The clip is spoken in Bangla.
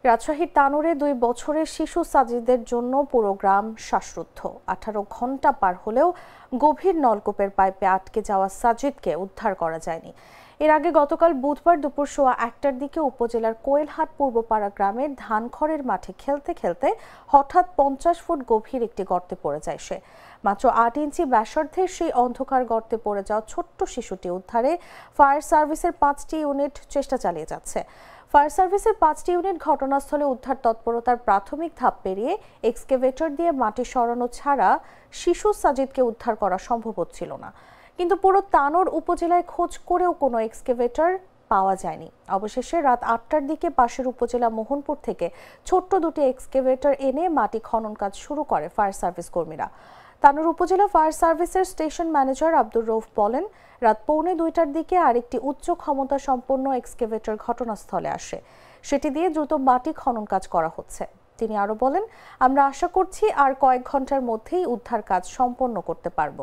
রাজশাহীর তানোরে 2 বছরের শিশু সাজিদের জন্য পুরো গ্রাম শ্বাসরুদ্ধ। 18 ঘন্টা পার হলেও গভীর নলকূপের পাইপে আটকে যাওয়া সাজিদকে উদ্ধার করা যায়নি। এর আগে গতকাল বুধবার দুপুর 1:15টার দিকে উপজেলার কোয়েলহাট পূর্বপাড়া গ্রামের ধানখড়ের মাঠে খেলতে খেলতে হঠাৎ 50 ফুট গভীর একটি গর্তে পড়ে যায় সে। মাত্র 8 ইঞ্চি ব্যাসার্ধের সেই অন্ধকার গর্তে পড়ে যাওয়া ছোট্ট শিশুটি উদ্ধারে ফায়ার সার্ভিসের 5টি ইউনিট চেষ্টা চালিয়ে যাচ্ছে। ফায়ার সার্ভিসের 5টি ইউনিট ঘটনাস্থলে উদ্ধার তৎপরতার প্রাথমিক ধাপ পেরিয়ে এক্সকেভেটর দিয়ে মাটি সরানো ছাড়া শিশু সাজিদকে উদ্ধার করা সম্ভব হচ্ছিল না। কিন্তু পুরো তানোর উপজেলায় খোঁজ করেও কোনো এক্সকেভেটর পাওয়া যায়নি। অবশেষে রাত 8টার দিকে পাশের উপজেলা মোহনপুর থেকে ছোট্ট দুটি এক্সকেভেটর এনে মাটি খনন কাজ শুরু করে ফায়ার সার্ভিস কর্মীরা। তানোর উপজেলা ফায়ার সার্ভিসের স্টেশন ম্যানেজার আব্দুর রউফ বলেন, রাত 1:45টার দিকে আরেকটি উচ্চ ক্ষমতা সম্পন্ন এক্সকেভেটর ঘটনাস্থলে আসে। সেটি দিয়ে দ্রুত মাটি খনন কাজ করা হচ্ছে। তিনি আরো বলেন, আমরা আশা করছি আর কয়েক ঘন্টার মধ্যেই উদ্ধার কাজ সম্পন্ন করতে পারব।